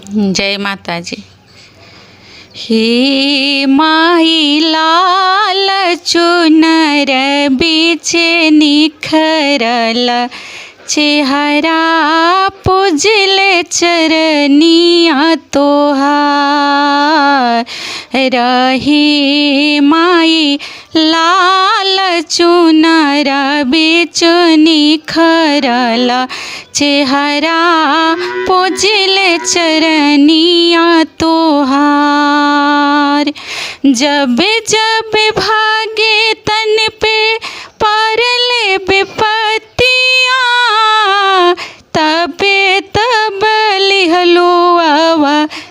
जय माता जी। हे माई लाल चुनर बीच निखरल चेहरा पूजल चरनिया तोहार। रहे माई लाल चुनर बीच निखरल चेहरा पूजल चरनिया तोहार। जब जब भागे तन पे परले विपत्तियाँ तबे तब लिहलो अवतार।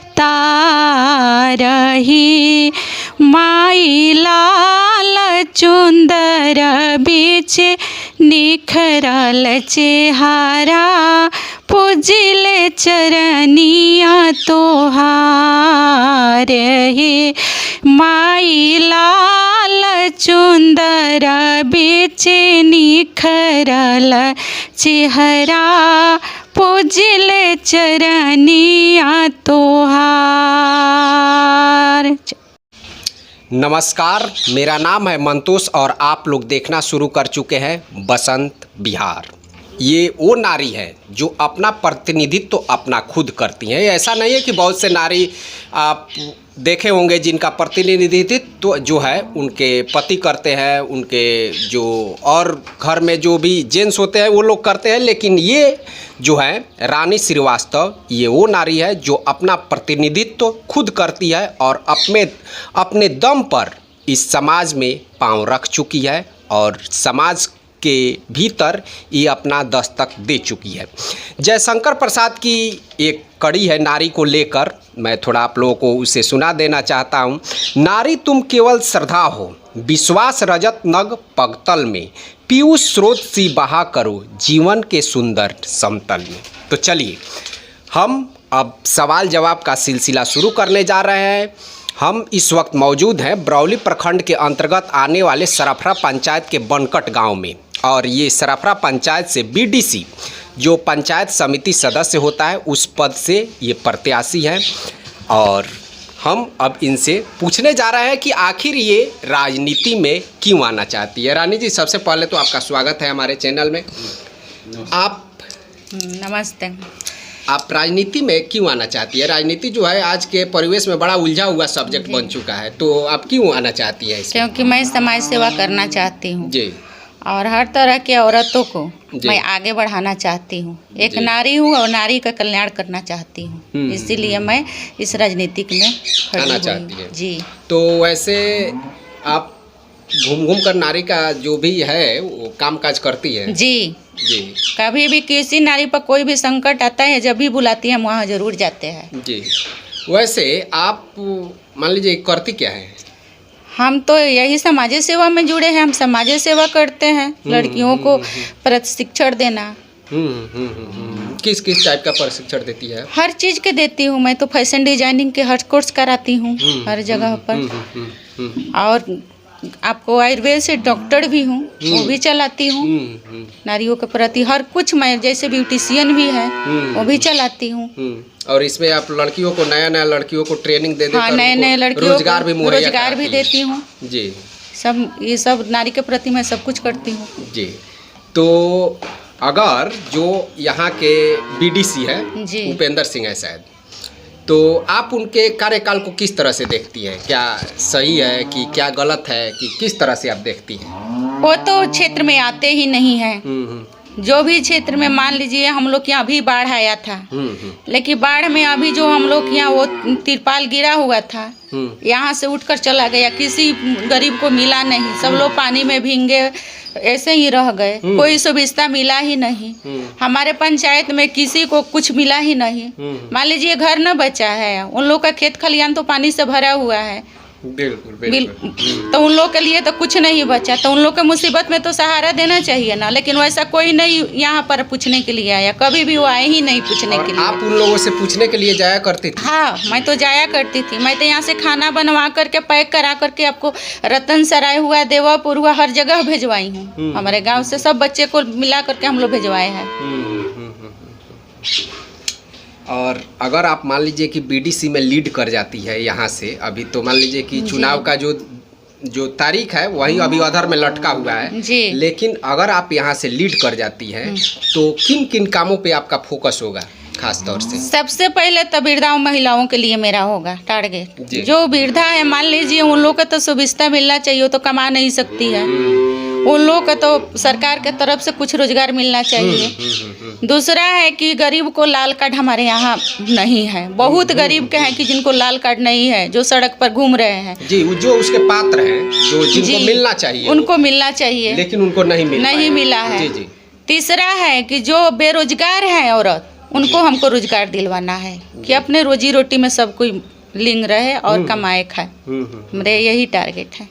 ही माई लाल चुंदर बीच निखरल चेहरा पूजल चरनिया तोहार। हे माई लाल चुंदर बीच निखरल चेहरा पूजल चरनिया तोहार। नमस्कार, मेरा नाम है मंतोष और आप लोग देखना शुरू कर चुके हैं बसंत बिहार। ये वो नारी है जो अपना प्रतिनिधित्व तो अपना खुद करती हैं। ऐसा नहीं है कि बहुत से नारी आप देखे होंगे जिनका प्रतिनिधित्व तो जो है उनके पति करते हैं, उनके जो और घर में जो भी जेंट्स होते हैं वो लोग करते हैं, लेकिन ये जो है रानी श्रीवास्तव ये वो नारी है जो अपना प्रतिनिधित्व तो खुद करती है और अपने दम पर इस समाज में पांव रख चुकी है और समाज के भीतर ये अपना दस्तक दे चुकी है। जयशंकर प्रसाद की एक कड़ी है नारी को लेकर, मैं थोड़ा आप लोगों को उसे सुना देना चाहता हूँ। नारी तुम केवल श्रद्धा हो, विश्वास रजत नग पगतल में, पीयूष स्रोत सी बहा करो जीवन के सुंदर समतल में। तो चलिए हम अब सवाल जवाब का सिलसिला शुरू करने जा रहे हैं। हम इस वक्त मौजूद हैं बरौली प्रखंड के अंतर्गत आने वाले सरफरा पंचायत के बनकट गांव में, और ये सरफरा पंचायत से बीडीसी जो पंचायत समिति सदस्य होता है उस पद से ये प्रत्याशी हैं। और हम अब इनसे पूछने जा रहे हैं कि आखिर ये राजनीति में क्यों आना चाहती है। रानी जी, सबसे पहले तो आपका स्वागत है हमारे चैनल में। नमस्ते। आप राजनीति में क्यों आना चाहती है? राजनीति जो है आज के परिवेश में बड़ा उलझा हुआ सब्जेक्ट बन चुका है, तो आप क्यों आना चाहती है इसमें? क्योंकि मैं समाज सेवा करना चाहती हूँ जी, और हर तरह के औरतों को मैं आगे बढ़ाना चाहती हूँ। एक नारी हूँ और नारी का कल्याण करना चाहती हूँ, इसीलिए मैं इस राजनीतिक में आना चाहती है। जी, तो वैसे आप घूम घूम कर नारी का जो भी है वो काम काज करती है? जी जी। कभी भी किसी नारी पर कोई भी संकट आता है, जब भी बुलाती है हम वहाँ जरूर जाते हैं। जी। वैसे आप मान लीजिए करती क्या है? हम तो यही समाज सेवा में जुड़े हैं, हम समाज सेवा करते हैं। लड़कियों को प्रशिक्षण देना। किस किस टाइप का प्रशिक्षण देती है? हर चीज़ के देती हूँ मैं तो। फैशन डिजाइनिंग के हर कोर्स कराती हूँ हर जगह पर। और आपको आयुर्वेद से डॉक्टर भी हूँ, वो भी चलाती हूँ। नारियों के प्रति हर कुछ, मैं जैसे ब्यूटिशियन भी है वो भी चलाती हूँ। और इसमें आप लड़कियों को नया लड़कियों को ट्रेनिंग दे हाँ, नए लड़कियों रोजगार भी देती हूँ। जी, ये सब नारी के प्रति मैं सब कुछ करती हूँ। जी। तो अगर जो यहाँ के बीडीसी है उपेंद्र सिंह है शायद, तो आप उनके कार्यकाल को किस तरह से देखती हैं? क्या सही है कि क्या गलत है, कि किस तरह से आप देखती हैं? वो तो क्षेत्र में आते ही नहीं हैं। जो भी क्षेत्र में मान लीजिए हम लोग के यहाँ अभी बाढ़ आया था, लेकिन बाढ़ में अभी जो हम लोग के यहाँ वो तिरपाल गिरा हुआ था, यहाँ से उठकर चला गया, किसी गरीब को मिला नहीं। सब लोग पानी में भींगे ऐसे ही रह गए, कोई सुविधा मिला ही नहीं। हमारे पंचायत में किसी को कुछ मिला ही नहीं। मान लीजिए घर न बचा है, उन लोग का खेत खलियान तो पानी से भरा हुआ है। बिल्कुल। तो उन लोग के लिए तो कुछ नहीं बचा, तो उन लोग के मुसीबत में तो सहारा देना चाहिए ना। लेकिन वैसा कोई नहीं यहाँ पर पूछने के लिए आया, कभी भी वो आए ही नहीं पूछने के लिए। आप उन लोगों से पूछने के लिए जाया करती थी? हाँ, मैं तो जाया करती थी। मैं तो यहाँ से खाना बनवा करके पैक करा करके आपको रतन सराय हुआ, देवापुर हुआ, हर जगह भिजवाई हूँ। हमारे गाँव से सब बच्चे को मिला करके हम लोग भिजवाए हैं। और अगर आप मान लीजिए कि बीडीसी में लीड कर जाती है यहाँ से, अभी तो मान लीजिए कि चुनाव का जो तारीख है वही अभी अधर में लटका हुआ है जी। लेकिन अगर आप यहाँ से लीड कर जाती हैं तो किन किन कामों पे आपका फोकस होगा खास तौर से? सबसे पहले तो वृद्धाओं महिलाओं के लिए मेरा होगा टारगेट। जी। जो वृद्धा है मान लीजिए उन लोग को तो सुविधा मिलना चाहिए, वो तो कमा नहीं सकती है, उन लोग को तो सरकार के तरफ से कुछ रोजगार मिलना चाहिए। दूसरा है कि गरीब को लाल कार्ड हमारे यहाँ नहीं है, बहुत गरीब के हैं कि जिनको लाल कार्ड नहीं है, जो सड़क पर घूम रहे हैं जी, जो उसके पात्र हैं, जो जिनको मिलना चाहिए उनको मिलना चाहिए, लेकिन उनको नहीं मिला है। जी जी। तीसरा है कि जो बेरोजगार है औरत, उनको हमको रोजगार दिलवाना है कि अपने रोजी रोटी में सब कोई लिंग रहे और कमाए खाए। मेरे यही टारगेट है।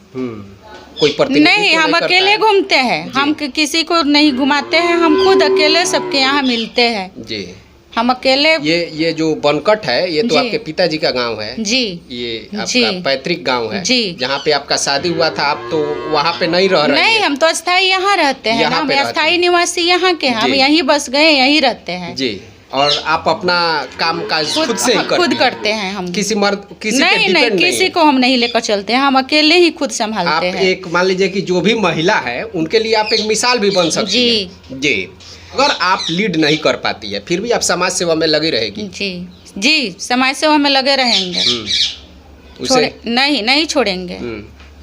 कोई नहीं, हम अकेले घूमते हैं, हम किसी को नहीं घुमाते हैं, हम खुद अकेले सबके यहाँ मिलते हैं जी। हम अकेले ये जो बनकट है ये तो आपके पिताजी का गांव है जी, ये आपका पैतृक गांव है जी, जहाँ पे आपका शादी हुआ था। आप तो वहाँ पे नहीं रह रहे? नहीं, हम तो अस्थाई यहाँ रहते हैं, हम अस्थाई निवासी यहाँ के, हम यहीं बस गए, यहीं रहते हैं जी। और आप अपना काम काज खुद से ही करते हैं? हम किसी मर्द नहीं, किसी को हम नहीं लेकर चलते हैं, हम अकेले ही खुद संभालते हैं। एक मान लीजिए कि जो भी महिला है उनके लिए आप एक मिसाल भी बन सकती है जी। अगर आप लीड नहीं कर पाती है फिर भी आप समाज सेवा में लगी रहेगी? जी, समाज सेवा में लगे रहेंगे, नहीं छोड़ेंगे।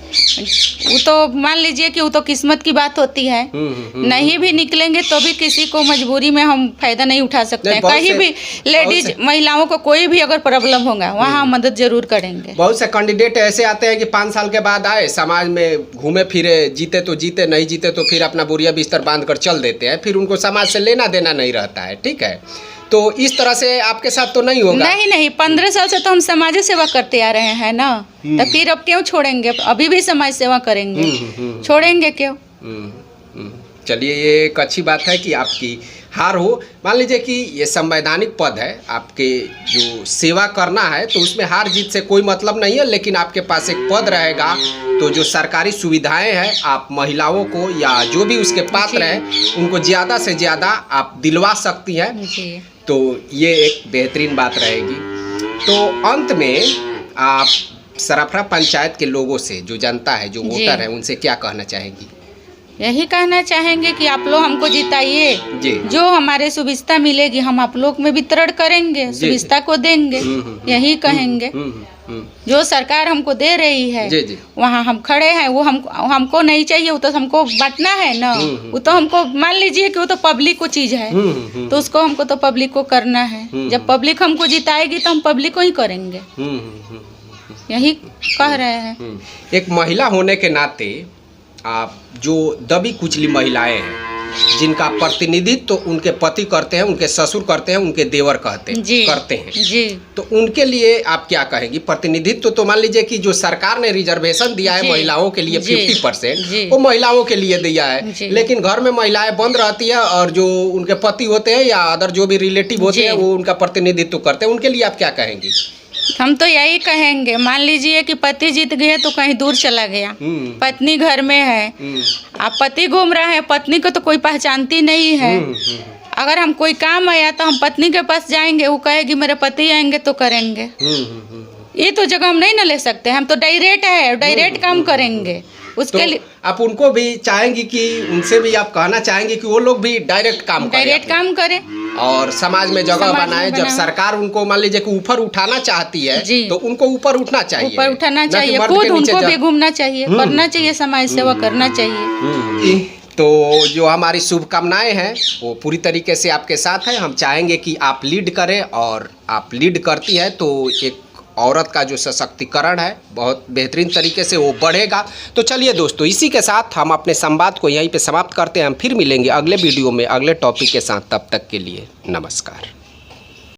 वो तो मान लीजिए कि वो तो किस्मत की बात होती है, नहीं भी निकलेंगे तो भी किसी को मजबूरी में हम फायदा नहीं उठा सकते हैं। कहीं भी लेडीज महिलाओं को कोई भी अगर प्रॉब्लम होगा वहाँ मदद जरूर करेंगे। बहुत से कैंडिडेट ऐसे आते हैं कि 5 साल के बाद आए, समाज में घूमे फिरे, जीते तो जीते, नहीं जीते तो फिर अपना बोरिया बिस्तर बांध कर चल देते हैं, फिर उनको समाज से लेना देना नहीं रहता है। ठीक है, तो इस तरह से आपके साथ तो नहीं होगा? नहीं, 15 साल से तो हम समाज सेवा करते आ रहे हैं ना, तो फिर अब क्यों छोड़ेंगे? अभी भी समाज सेवा करेंगे, छोड़ेंगे क्यों? चलिए, ये एक अच्छी बात है कि आपकी हार हो। मान लीजिए कि ये संवैधानिक पद है, आपके जो सेवा करना है तो उसमें हार जीत से कोई मतलब नहीं है, लेकिन आपके पास एक पद रहेगा तो जो सरकारी सुविधाएं हैं आप महिलाओं को या जो भी उसके पात्र हैं उनको ज़्यादा से ज़्यादा आप दिलवा सकती हैं, तो ये एक बेहतरीन बात रहेगी। तो अंत में आप सराफा पंचायत के लोगों से, जो जनता है, जो वोटर है, उनसे क्या कहना चाहेंगी? यही कहना चाहेंगे कि आप लोग हमको जिताइए, जो हमारे सुविधा मिलेगी हम आप लोग में वितरण करेंगे, सुविधा को देंगे, यही कहेंगे। जो सरकार हमको दे रही है वहाँ हम खड़े हैं, वो हमको नहीं चाहिए, वो तो हमको बांटना है ना, वो तो हमको मान लीजिए कि वो तो पब्लिक को चीज है, तो उसको हमको तो पब्लिक को करना है। जब पब्लिक हमको जिताएगी तो हम पब्लिक को ही करेंगे, यही कह रहे हैं। एक महिला होने के नाते आप जो दबी कुचली महिलाएं हैं जिनका प्रतिनिधित्व तो उनके पति करते हैं, उनके ससुर करते हैं, उनके देवर करते हैं जी, तो उनके लिए आप क्या कहेंगी? प्रतिनिधित्व तो मान लीजिए कि जो सरकार ने रिजर्वेशन दिया है महिलाओं के लिए 50%, वो महिलाओं के लिए दिया है, लेकिन घर में महिलाएं बंद रहती है और जो उनके पति होते हैं या अदर जो भी रिलेटिव होते हैं वो उनका प्रतिनिधित्व करते हैं, उनके लिए आप क्या कहेंगी? हम तो यही कहेंगे, मान लीजिए कि पति जीत गए तो कहीं दूर चला गया, पत्नी घर में है, अब पति घूम रहा है, पत्नी को तो कोई पहचानती नहीं है। अगर हम कोई काम आया तो हम पत्नी के पास जाएंगे, वो कहेगी मेरे पति आएंगे तो करेंगे। ये तो जगह हम नहीं ना ले सकते, हम तो डायरेक्ट काम करेंगे। उसके लिए आप उनको भी चाहेंगी कि उनसे भी आप कहना चाहेंगे कि वो लोग भी डायरेक्ट काम करें और समाज में जगह बनाए। जब सरकार उनको मान लीजिए कि ऊपर उठाना चाहती है तो उनको ऊपर उठना चाहिए, खुद उनको भी घूमना चाहिए, करना चाहिए, समाज सेवा करना चाहिए। तो जो हमारी शुभकामनाएं हैं वो पूरी तरीके से आपके साथ है। हम चाहेंगे कि आप लीड करें और आप लीड करती है तो एक औरत का जो सशक्तिकरण है बहुत बेहतरीन तरीके से वो बढ़ेगा। तो चलिए दोस्तों, इसी के साथ हम अपने संवाद को यहीं पे समाप्त करते हैं। हम फिर मिलेंगे अगले वीडियो में अगले टॉपिक के साथ, तब तक के लिए नमस्कार।